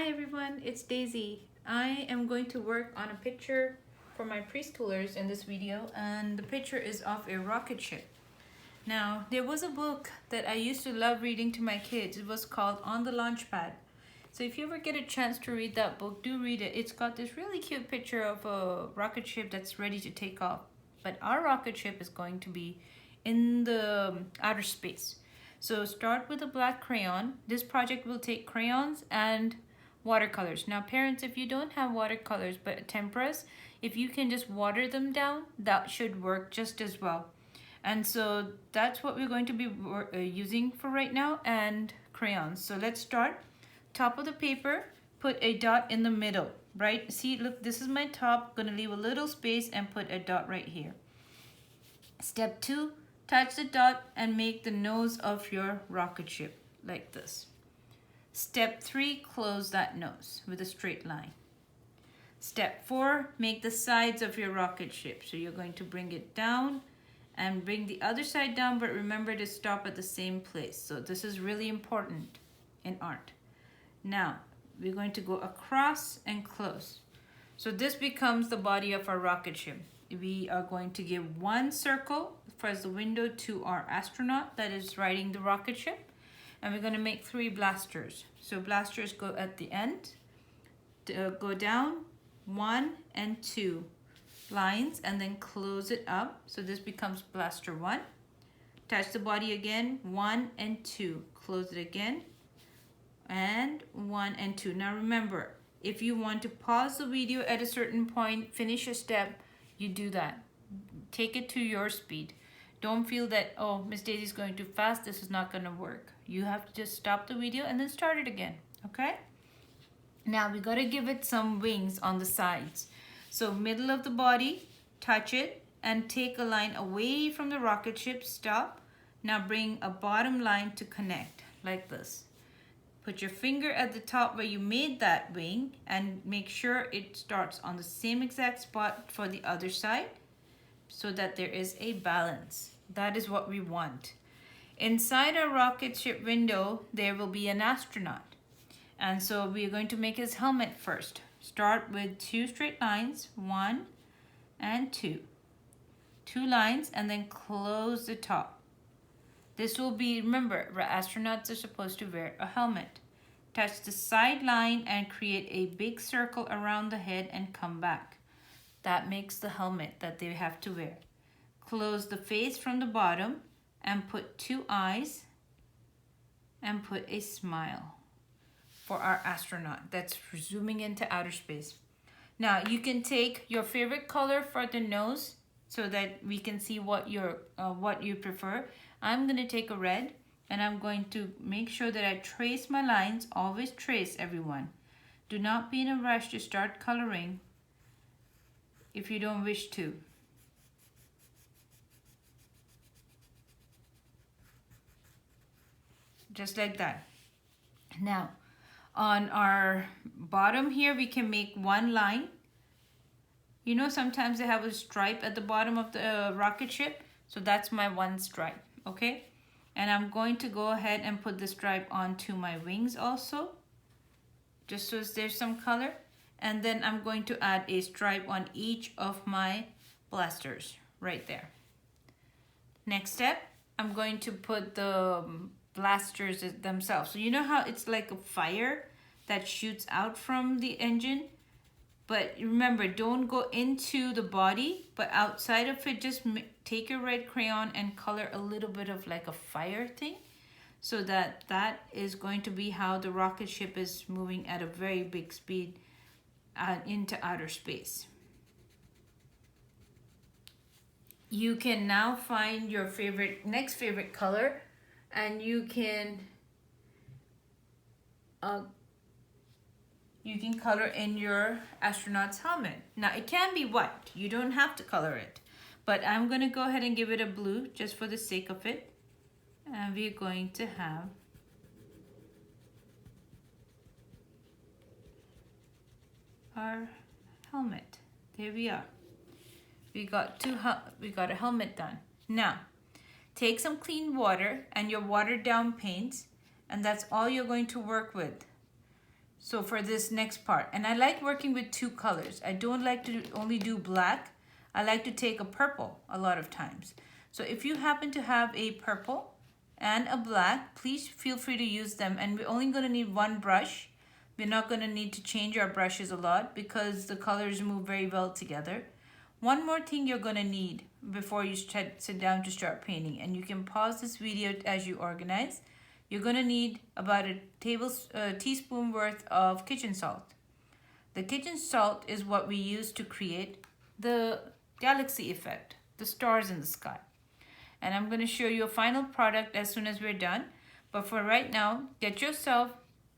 everyone, it's Daisy. I am going to work on a picture for my preschoolers in this video, and the picture is of a rocket ship. Now, there was a book that I used to love reading to my kids. It was called On the Launchpad. So if you ever get a chance to read that book, do read it. It's got this really cute picture of a rocket ship that's ready to take off. But our rocket ship is going to be in the outer space. So start with a black crayon. This project will take crayons and watercolors. Now parents, if you don't have watercolors but temperas, if you can just water them down, that should work just as well. And so that's what we're going to be using for right now, and crayons. So let's start. Top of the paper, put a dot in the middle, right? See, look, this is my top. I'm gonna leave a little space and put a dot right here. Step 2, touch the dot and make the nose of your rocket ship like this. Step 3, close that nose with a straight line. Step 4, make the sides of your rocket ship. So you're going to bring it down and bring the other side down, but remember to stop at the same place. So this is really important in art. Now, we're going to go across and close. So this becomes the body of our rocket ship. We are going to give one circle as the window to our astronaut that is riding the rocket ship. And we're going to make 3 blasters. So blasters go at the end, go down 1 and 2 lines, and then close it up. So this becomes blaster 1. Touch the body again, 1 and 2. Close it again, and 1 and 2. Now remember, if you want to pause the video at a certain point, finish a step, you do that. Take it to your speed. Don't feel that, oh, Miss Daisy's going too fast, this is not going to work. You have to just stop the video and then start it again, okay? Now we got to give it some wings on the sides. So middle of the body, touch it and take a line away from the rocket ship, stop. Now bring a bottom line to connect like this. Put your finger at the top where you made that wing and make sure it starts on the same exact spot for the other side so that there is a balance. That is what we want. Inside our rocket ship window, there will be an astronaut. And so we're going to make his helmet first. Start with 2 straight lines, 1 and 2. 2 lines, and then close the top. This will be, remember, astronauts are supposed to wear a helmet. Touch the side line and create a big circle around the head and come back. That makes the helmet that they have to wear. Close the face from the bottom and put 2 eyes and put a smile for our astronaut that's zooming into outer space. Now you can take your favorite color for the nose so that we can see what you prefer. I'm going to take a red, and I'm going to make sure that I trace my lines. Always trace, everyone. Do not be in a rush to start coloring if you don't wish to. Just like that. Now, on our bottom here, we can make 1 line. You know, sometimes they have a stripe at the bottom of the rocket ship. So that's my 1 stripe, okay? And I'm going to go ahead and put the stripe onto my wings also, just so there's some color. And then I'm going to add a stripe on each of my blasters right there. Next step, I'm going to put the blasters themselves. So you know how it's like a fire that shoots out from the engine? But remember, don't go into the body, but outside of it, just take your red crayon and color a little bit of like a fire thing, so that is going to be how the rocket ship is moving at a very big speed into outer space. You can now find your next favorite color, and you can color in your astronaut's helmet. Now it can be white, you don't have to color it, but I'm going to go ahead and give it a blue just for the sake of it. And we're going to have our helmet. There we are. We got a helmet done. Now take some clean water and your watered down paints, and that's all you're going to work with. So for this next part, and I like working with two colors. I don't like to only do black. I like to take a purple a lot of times. So if you happen to have a purple and a black, please feel free to use them. And we're only going to need one brush. We're not going to need to change our brushes a lot because the colors move very well together. One more thing you're going to need before you sit down to start painting, and you can pause this video as you organize. You're going to need about a teaspoon worth of kitchen salt. The kitchen salt is what we use to create the galaxy effect, the stars in the sky. And I'm going to show you a final product as soon as we're done. But for right now, get yourself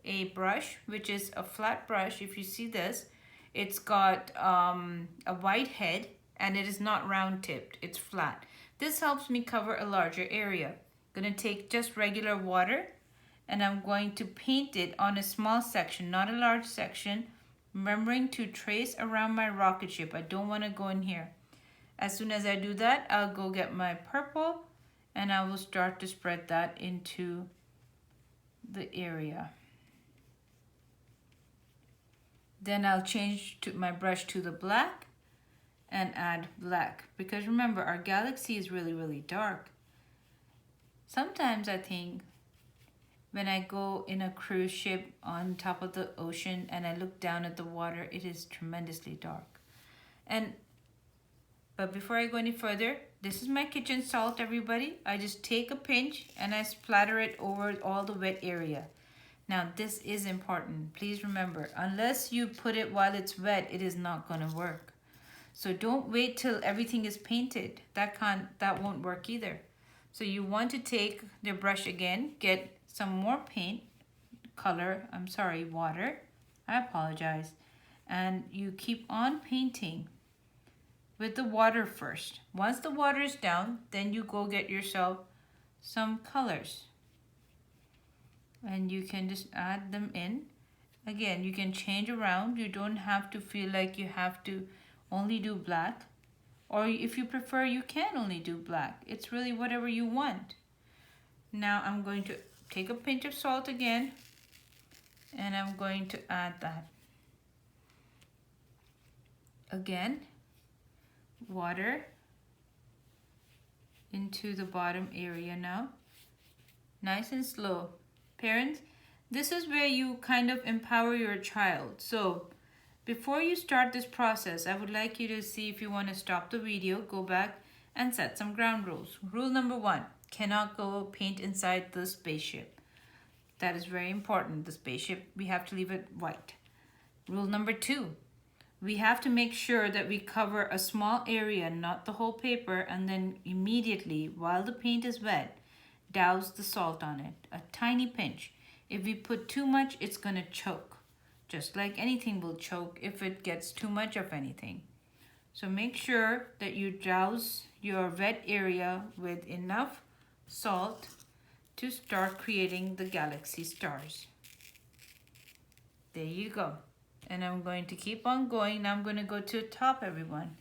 a brush, which is a flat brush. If you see this, it's got a white head and it is not round tipped, it's flat. This helps me cover a larger area. I'm going to take just regular water and I'm going to paint it on a small section, not a large section, remembering to trace around my rocket ship. I don't want to go in here. As soon as I do that, I'll go get my purple and I will start to spread that into the area. Then I'll change to my brush to the black and add black, because remember, our galaxy is really, really dark. Sometimes I think when I go in a cruise ship on top of the ocean and I look down at the water, it is tremendously dark. But before I go any further, this is my kitchen salt, everybody. I just take a pinch and I splatter it over all the wet area. Now this is important. Please remember, unless you put it while it's wet, it is not going to work. So don't wait till everything is painted. That won't work either. So you want to take the brush again, get some more paint, water. I apologize. And you keep on painting with the water first. Once the water is down, then you go get yourself some colors. And you can just add them in. Again, you can change around. You don't have to feel like you have to only do black. Or if you prefer, you can only do black. It's really whatever you want. Now I'm going to take a pinch of salt again. And I'm going to add that. Again, water into the bottom area now. Nice and slow. Parents, this is where you kind of empower your child. So before you start this process, I would like you to see if you want to stop the video, go back and set some ground rules. Rule number 1, cannot go paint inside the spaceship. That is very important. The spaceship, we have to leave it white. Rule number 2, we have to make sure that we cover a small area, not the whole paper, and then immediately, while the paint is wet, douse the salt on it, a tiny pinch. If we put too much, it's going to choke. Just like anything will choke if it gets too much of anything. So make sure that you douse your wet area with enough salt to start creating the galaxy stars. There you go. And I'm going to keep on going. Now I'm going to go to the top, everyone.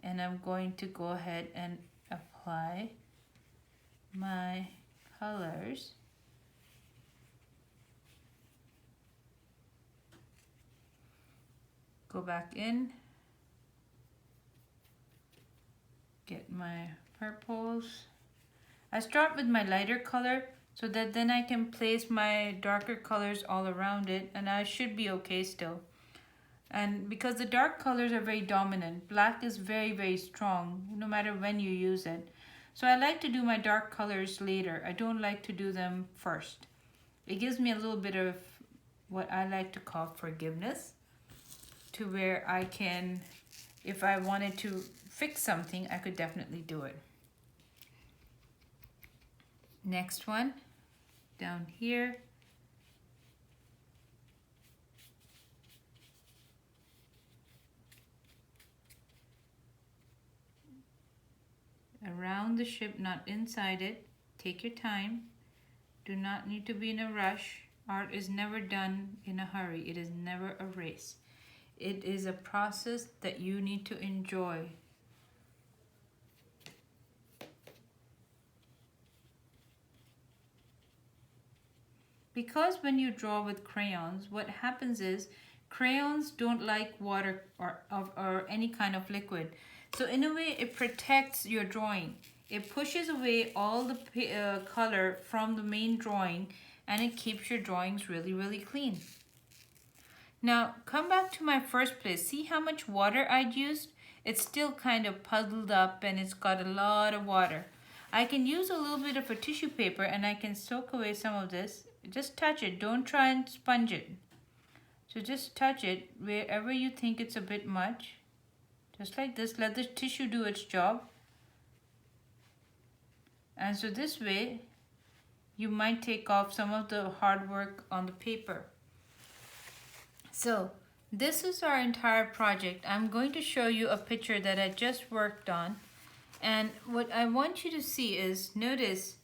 And I'm going to go ahead and apply my colors. Go back in, get my purples. I start with my lighter color so that then I can place my darker colors all around it, and I should be okay still. And because the dark colors are very dominant, black is very, very strong no matter when you use it. So I like to do my dark colors later. I don't like to do them first. It gives me a little bit of what I like to call forgiveness, to where I can, if I wanted to fix something, I could definitely do it. Next one, down here. Around the ship, not inside it. Take your time. Do not need to be in a rush. Art is never done in a hurry. It is never a race. It is a process that you need to enjoy. because when you draw with crayons, what happens is crayons don't like water or any kind of liquid. So in a way, it protects your drawing. It pushes away all the color from the main drawing, and it keeps your drawings really, really clean. Now, come back to my first place. See how much water I'd used? It's still kind of puddled up and it's got a lot of water. I can use a little bit of a tissue paper and I can soak away some of this. Just touch it. Don't try and sponge it. So just touch it wherever you think it's a bit much. Just like this. Let the tissue do its job. And so this way, you might take off some of the hard work on the paper. So this is our entire project. I'm going to show you a picture that I just worked on. And what I want you to see is, notice,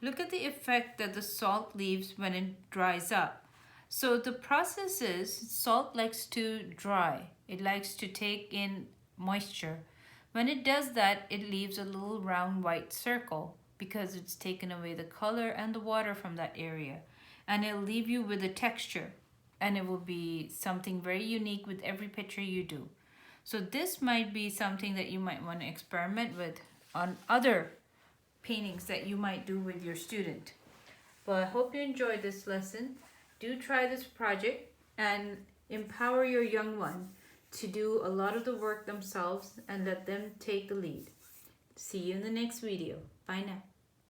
look at the effect that the salt leaves when it dries up. So the process is, salt likes to dry. It likes to take in moisture. When it does that, it leaves a little round white circle because it's taken away the color and the water from that area. And it'll leave you with a texture. And it will be something very unique with every picture you do. So this might be something that you might want to experiment with on other paintings that you might do with your student. Well, I hope you enjoyed this lesson. Do try this project and empower your young one to do a lot of the work themselves and let them take the lead. See you in the next video. Bye now.